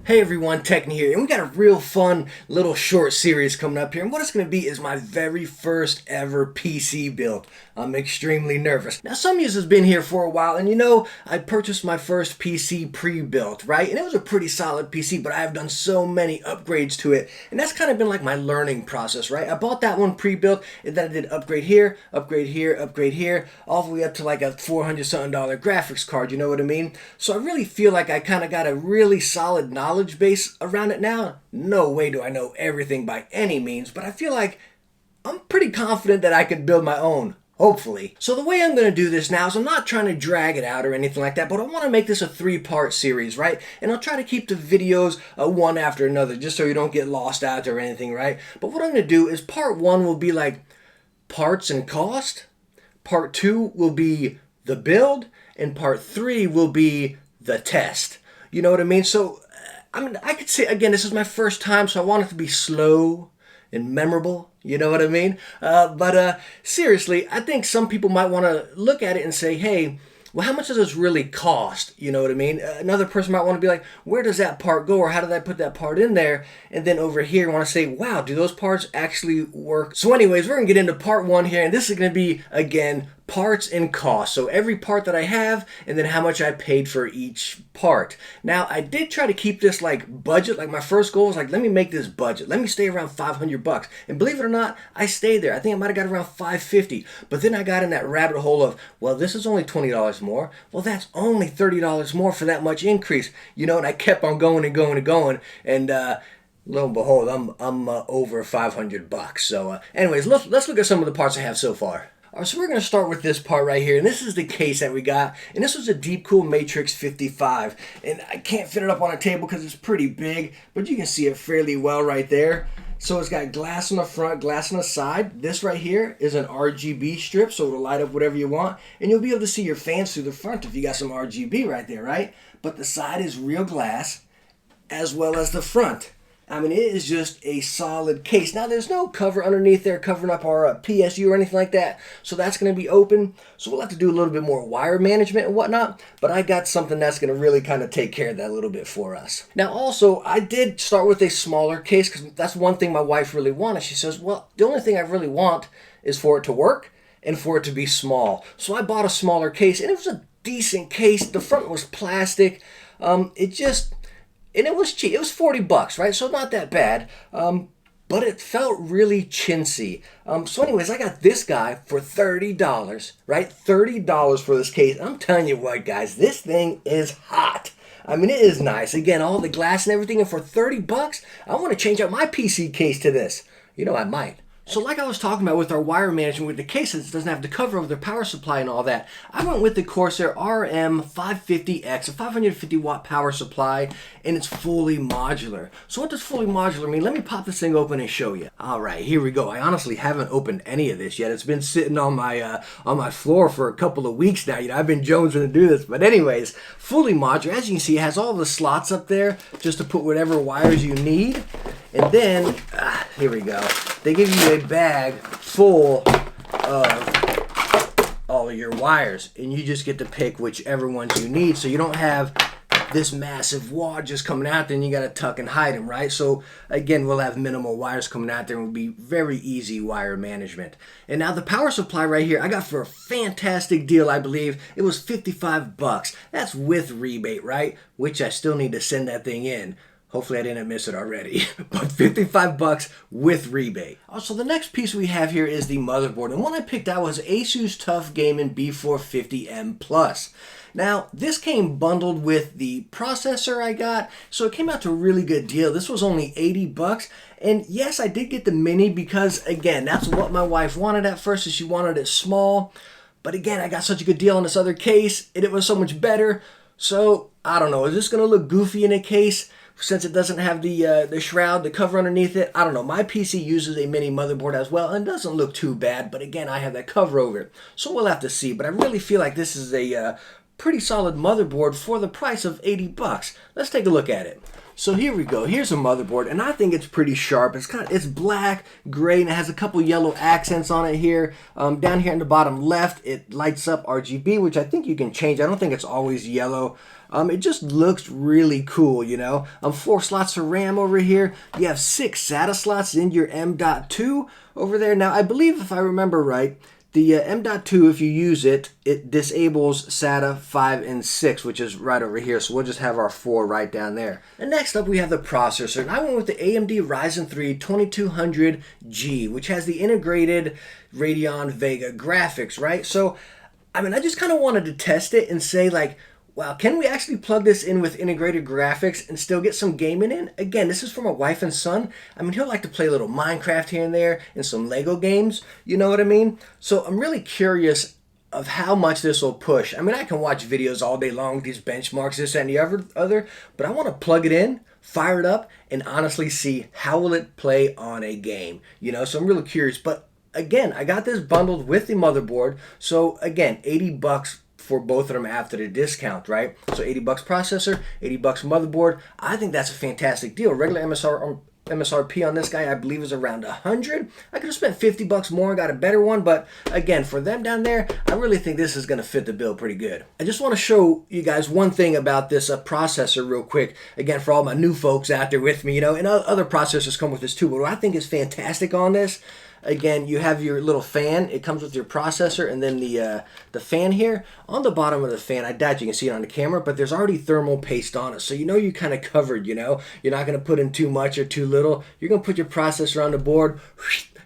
Hey everyone, Techni here, and we got a real fun little short series coming up here, and what it's going to be is my very first ever PC build. I'm extremely nervous. Now some of you have been here for a while, and you know, I purchased my first PC pre-built, right? And it was a pretty solid PC, but I've done so many upgrades to it, and that's kind of been like my learning process, right? I bought that one pre-built, and then I did upgrade here, upgrade here, upgrade here, all the way up to like a $400-something graphics card, you know what I mean? So I really feel like I kind of got a really solid knowledge base around it now. No way do I know everything by any means, but I feel like I'm pretty confident that I could build my own. Hopefully. So the way I'm going to do this now is I'm not trying to drag it out or anything like that, but I want to make this a 3-part series, right? And I'll try to keep the videos one after another just so you don't get lost out or anything, right? But what I'm going to do is part 1 will be like parts and cost, part 2 will be the build, and part 3 will be the test. You know what I mean? So I could say, again, this is my first time, so I want it to be slow and memorable. You know what I mean? But seriously, I think some people might want to look at it and say, hey, well, how much does this really cost? You know what I mean? Another person might want to be like, where does that part go? Or how did I put that part in there? And then over here, want to say, wow, do those parts actually work? So anyways, we're going to get into part 1 here. And this is going to be, again, parts and cost. So every part that I have, and then how much I paid for each part. Now, I did try to keep this like budget. Like my first goal was like, let me make this budget. Let me stay around $500. And believe it or not, I stayed there. I think I might have got around $550. But then I got in that rabbit hole of, well, this is only $20 more. Well, that's only $30 more for that much increase. You know, and I kept on going and going and going. And lo and behold, I'm over $500. So anyways, let's look at some of the parts I have so far. All right, so we're going to start with this part right here, and this is the case that we got, and this was a Deepcool Matrix 55, and I can't fit it up on a table because it's pretty big, but you can see it fairly well right there. So it's got glass on the front, glass on the side. This right here is an RGB strip, so it'll light up whatever you want, and you'll be able to see your fans through the front if you got some RGB right there, right? But the side is real glass, as well as the front. I mean, it is just a solid case. Now, there's no cover underneath there covering up our PSU or anything like that, so that's going to be open. So we'll have to do a little bit more wire management and whatnot, but I got something that's going to really kind of take care of that a little bit for us. Now, also, I did start with a smaller case because that's one thing my wife really wanted. She says, well, the only thing I really want is for it to work and for it to be small. So I bought a smaller case, and it was a decent case. The front was plastic. And it was cheap. It was $40, right? So not that bad. But it felt really chintzy. So anyways, I got this guy for $30, right? $30 for this case. I'm telling you what, guys, this thing is hot. I mean, it is nice. Again, all the glass and everything. And for $30, I want to change out my PC case to this. You know, I might. So like I was talking about with our wire management with the cases, it doesn't have to cover over the power supply and all that. I went with the Corsair RM550X, a 550 watt power supply, and it's fully modular. So what does fully modular mean? Let me pop this thing open and show you. All right, here we go. I honestly haven't opened any of this yet. It's been sitting on my floor for a couple of weeks now. You know, I've been jonesing to do this. But anyways, fully modular. As you can see, it has all the slots up there just to put whatever wires you need. And then, here we go. They give you a bag full of all of your wires, and you just get to pick whichever ones you need, so you don't have this massive wad just coming out there and you got to tuck and hide them, right? So again, we'll have minimal wires coming out there and it will be very easy wire management. And now the power supply right here, I got for a fantastic deal, I believe. It was $55. That's with rebate, right? Which I still need to send that thing in. Hopefully I didn't miss it already, but $55 with rebate. Also, the next piece we have here is the motherboard, and one I picked out was Asus TUF Gaming B450M Plus. Now, this came bundled with the processor I got, so it came out to a really good deal. This was only $80, and yes, I did get the mini because, again, that's what my wife wanted at first, is she wanted it small. But again, I got such a good deal on this other case, and it was so much better. So, I don't know, is this going to look goofy in a case? Since it doesn't have the shroud, the cover underneath it, I don't know. My PC uses a mini motherboard as well, and it doesn't look too bad. But again, I have that cover over it, so we'll have to see. But I really feel like this is a pretty solid motherboard for the price of $80. Let's take a look at it. So here we go. Here's a motherboard, and I think it's pretty sharp. It's black, gray, and it has a couple yellow accents on it here. Down here in the bottom left, it lights up RGB, which I think you can change. I don't think it's always yellow. It just looks really cool, you know. 4 slots for RAM over here. You have 6 SATA slots in your M.2 over there. Now, I believe if I remember right, the M.2, if you use it, it disables SATA 5 and 6, which is right over here. So we'll just have our 4 right down there. And next up, we have the processor. And I went with the AMD Ryzen 3 2200G, which has the integrated Radeon Vega graphics, right? So, I mean, I just kind of wanted to test it and say, like, wow, can we actually plug this in with integrated graphics and still get some gaming in? Again, this is for my wife and son. I mean, he'll like to play a little Minecraft here and there and some Lego games, you know what I mean? So I'm really curious of how much this will push. I mean, I can watch videos all day long, these benchmarks, this and the other, but I want to plug it in, fire it up, and honestly see how will it play on a game, you know? So I'm really curious, but again, I got this bundled with the motherboard. So again, 80 bucks for both of them after the discount, right? So 80 bucks processor, 80 bucks motherboard. I think that's a fantastic deal. Regular MSRP on this guy, I believe, is around 100. I could have spent 50 bucks more and got a better one, but again, for them down there, I really think this is going to fit the bill pretty good. I just want to show you guys one thing about this processor real quick. Again, for all my new folks out there with me, you know, and other processors come with this too, but what I think is fantastic on this, again, you have your little fan. It comes with your processor, and then the fan here. On the bottom of the fan, I doubt you can see it on the camera, but there's already thermal paste on it. So you know you're kind of covered, you know. You're not going to put in too much or too little. You're going to put your processor on the board,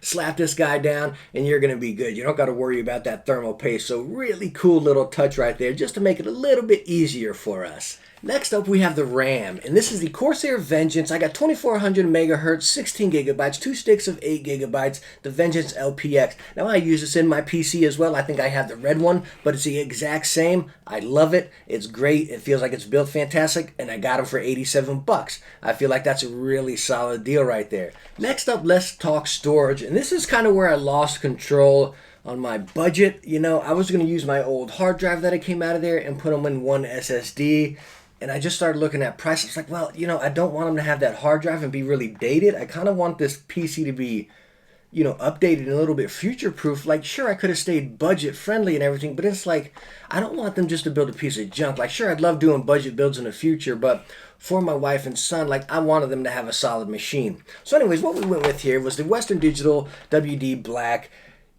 slap this guy down, and you're going to be good. You don't got to worry about that thermal paste. So really cool little touch right there, just to make it a little bit easier for us. Next up, we have the RAM, and this is the Corsair Vengeance. I got 2400 megahertz, 16 gigabytes, 2 sticks of 8 gigabytes, the Vengeance LPX. Now, I use this in my PC as well. I think I have the red one, but it's the exact same. I love it. It's great. It feels like it's built fantastic, and I got them for 87 bucks. I feel like that's a really solid deal right there. Next up, let's talk storage, and this is kind of where I lost control on my budget. You know, I was going to use my old hard drive that I came out of there and put them in one SSD. And I just started looking at prices. Like, well, you know, I don't want them to have that hard drive and be really dated. I kind of want this PC to be, you know, updated and a little bit future-proof. Like, sure, I could have stayed budget-friendly and everything, but it's like, I don't want them just to build a piece of junk. Like, sure, I'd love doing budget builds in the future, but for my wife and son, like, I wanted them to have a solid machine. So anyways, what we went with here was the Western Digital WD Black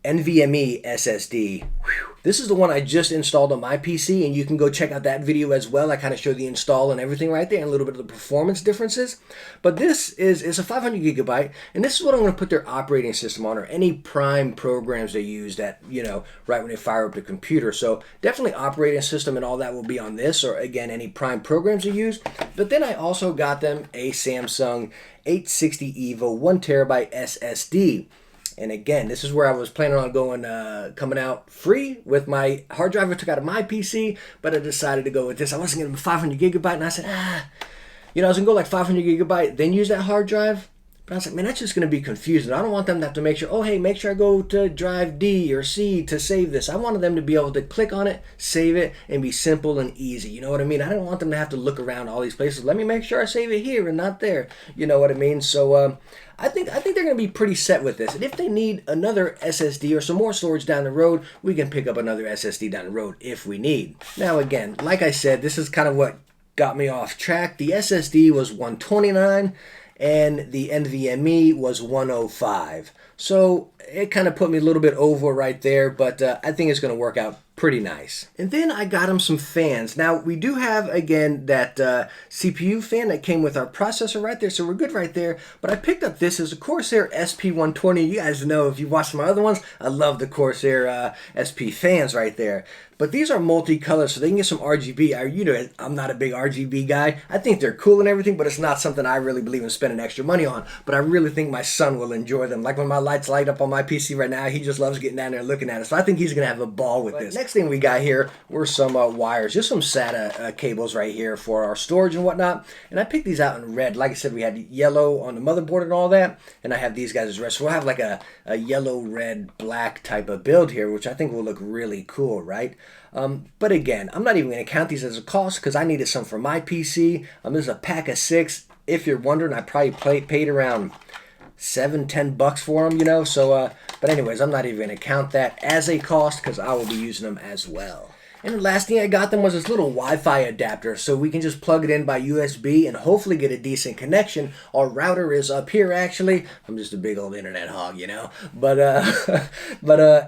NVMe SSD. Whew. This is the one I just installed on my PC, and you can go check out that video as well. I kind of show the install and everything right there and a little bit of the performance differences. But this is a 500 gigabyte, and this is what I'm going to put their operating system on, or any prime programs they use that, you know, right when they fire up the computer. So definitely operating system and all that will be on this, or again, any prime programs they use. But then I also got them a Samsung 860 EVO 1 terabyte SSD. And again, this is where I was planning on going, coming out free with my hard drive I took out of my PC, but I decided to go with this. I wasn't going to 500 gigabyte, and I said, you know, I was going to go like 500 gigabyte, then use that hard drive. But I was like, man, that's just going to be confusing. I don't want them to have to make sure, oh, hey, make sure I go to drive D or C to save this. I wanted them to be able to click on it, save it, and be simple and easy. You know what I mean? I didn't want them to have to look around all these places. Let me make sure I save it here and not there. You know what I mean? So I think they're going to be pretty set with this. And if they need another SSD or some more storage down the road, we can pick up another SSD down the road if we need. Now, again, like I said, this is kind of what got me off track. The SSD was $129. And the NVMe was 105. So it kind of put me a little bit over right there, but I think it's going to work out pretty nice. And then I got him some fans. Now, we do have, again, that CPU fan that came with our processor right there, so we're good right there. But I picked up this as a Corsair SP120. You guys know, if you watched my other ones, I love the Corsair SP fans right there. But these are multicolored, so they can get some RGB. You know, I'm not a big RGB guy. I think they're cool and everything, but it's not something I really believe in spending extra money on. But I really think my son will enjoy them. Like when my lights light up on my PC right now, he just loves getting down there and looking at it. So I think he's going to have a ball with this. Next thing we got here were some wires, just some SATA cables right here for our storage and whatnot. And I picked these out in red. Like I said, we had yellow on the motherboard and all that. And I have these guys as red. So we'll have like a yellow, red, black type of build here, which I think will look really cool, right? But again, I'm not even going to count these as a cost because I needed some for my PC. This is a pack of 6. if you're wondering, I probably paid around $7-10 for them, you know. So, but anyways, I'm not even gonna count that as a cost because I will be using them as well. And the last thing I got them was this little Wi-Fi adapter, so we can just plug it in by USB and hopefully get a decent connection. Our router is up here, actually. I'm just a big old internet hog, you know. But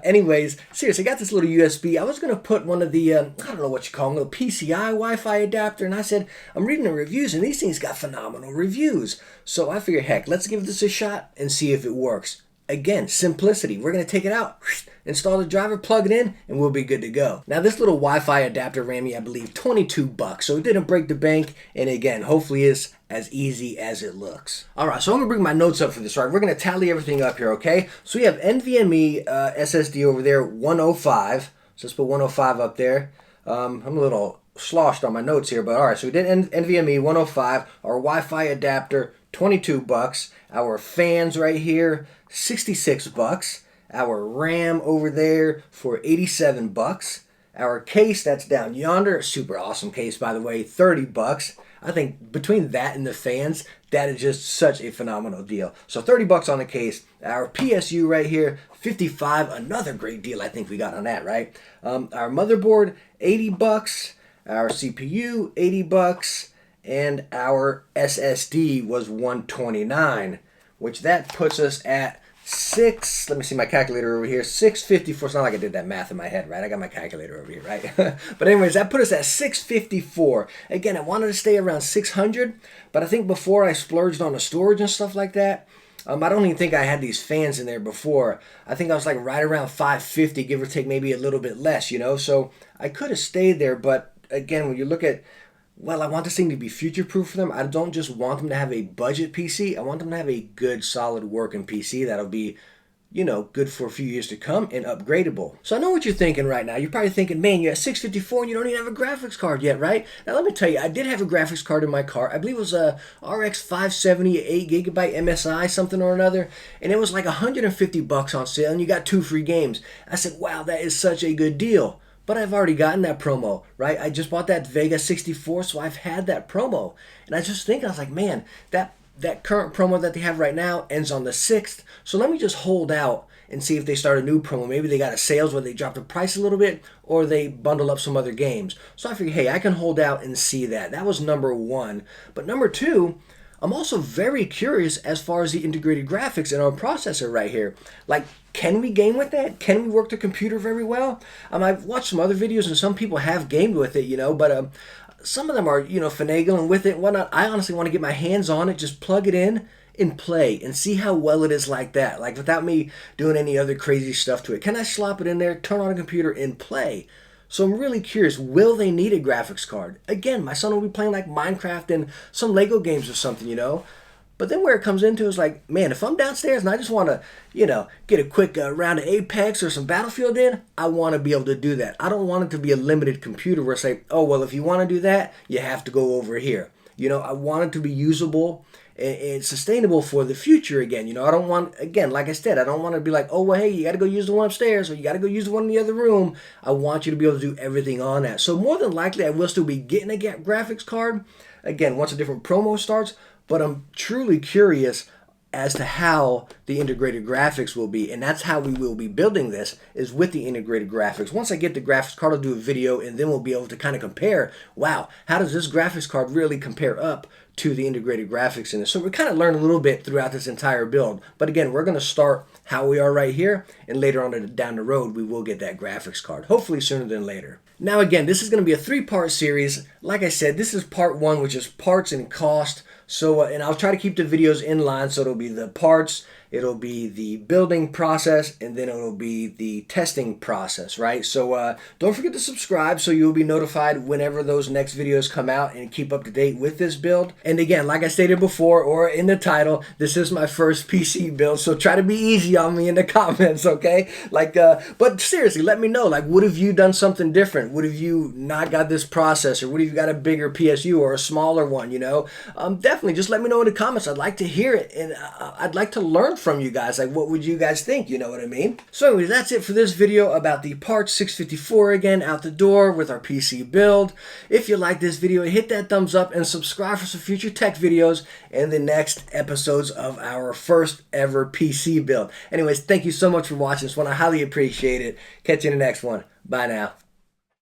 anyways, seriously, I got this little USB. I was gonna put one of the I don't know what you call them, little PCI Wi-Fi adapter, and I said I'm reading the reviews, and these things got phenomenal reviews. So I figured, heck, let's give this a shot and see if it works. Again, simplicity. We're going to take it out, install the driver, plug it in, and we'll be good to go. Now, this little Wi-Fi adapter ran me, I believe, $22, so it didn't break the bank, and again, hopefully it's as easy as it looks. All right, so I'm going to bring my notes up for this, right? We're going to tally everything up here, okay? So we have NVMe SSD over there, 105. So let's put 105 up there. I'm a little sloshed on my notes here, but all right, so we did NVMe 105, our Wi-Fi adapter, $22, our fans right here, $66, our RAM over there for $87, our case that's down yonder, super awesome case by the way, $30. I think between that and the fans, that is just such a phenomenal deal. So $30 on the case. Our PSU right here, $55, another great deal I think we got on that, right? Our motherboard, $80, our CPU, $80, and our SSD was $129, which that puts us at let me see my calculator over here, $654. It's not like I did that math in my head, right? I got my calculator over here, right? But anyways, that put us at $654. Again, I wanted to stay around $600, but I think before I splurged on the storage and stuff like that, I don't even think I had these fans in there before. I think I was like right around $550, give or take maybe a little bit less, you know? So I could have stayed there, but again, when you look at, well, I want this thing to be future-proof for them. I don't just want them to have a budget PC. I want them to have a good, solid working PC that'll be, you know, good for a few years to come and upgradable. So I know what you're thinking right now. You're probably thinking, man, you're at $654 and you don't even have a graphics card yet, right? Now, let me tell you, I did have a graphics card in my car. I believe it was a RX 570, 8GB MSI, something or another, and it was like $150 on sale, and you got 2 free games. I said, wow, that is such a good deal. But I've already gotten that promo, right? I just bought that Vega 64, so I've had that promo. And I just think, I was like, man, that current promo that they have right now ends on the 6th. So let me just hold out and see if they start a new promo. Maybe they got a sales where they drop the price a little bit, or they bundle up some other games. So I figured, hey, I can hold out and see that. That was number 1. But number 2, I'm also very curious as far as the integrated graphics in our processor right here. Like, can we game with that? Can we work the computer very well? I've watched some other videos and some people have gamed with it, you know, but some of them are, you know, finagling with it and whatnot. I honestly want to get my hands on it, just plug it in and play and see how well it is like that, like without me doing any other crazy stuff to it. Can I slop it in there, turn on a computer and play? So I'm really curious, will they need a graphics card? Again, my son will be playing like Minecraft and some Lego games or something, you know? But then where it comes into is like, man, if I'm downstairs and I just want to, you know, get a quick round of Apex or some Battlefield in, I want to be able to do that. I don't want it to be a limited computer where it's like, oh, well, if you want to do that, you have to go over here. You know, I want it to be usable and sustainable for the future again. You know, I don't want, again, like I said, I don't want to be like, oh, well, hey, you got to go use the one upstairs or you got to go use the one in the other room. I want you to be able to do everything on that. So more than likely, I will still be getting a graphics card, again, once a different promo starts, but I'm truly curious as to how the integrated graphics will be, and that's how we will be building this, is with the integrated graphics. Once I get the graphics card, I'll do a video, and then we'll be able to kind of compare, wow, how does this graphics card really compare up to the integrated graphics in this? So we kind of learn a little bit throughout this entire build, but again, we're going to start how we are right here, and later on down the road, we will get that graphics card, hopefully sooner than later. Now again, this is going to be a 3-part series. Like I said, this is part 1, which is parts and cost. So, and I'll try to keep the videos in line, so it'll be the parts, it'll be the building process, and then it'll be the testing process, right? So don't forget to subscribe so you'll be notified whenever those next videos come out and keep up to date with this build. And again, like I stated before or in the title, this is my first PC build, so try to be easy on me in the comments, okay? Like, but seriously, let me know, like, what have you done something different? What have you not got this processor? What have got a bigger PSU or a smaller one, definitely just let me know in the comments. I'd like to hear it, and I'd like to learn from you guys. Like, what would you guys think? You know what I mean? So anyways, that's it for this video about the Part 654 again, out the door with our PC build. If you like this video, hit that thumbs up and subscribe for some future tech videos and the next episodes of our first ever PC build. Anyways, thank you so much for watching this one. I highly appreciate it. Catch you in the next one. Bye now.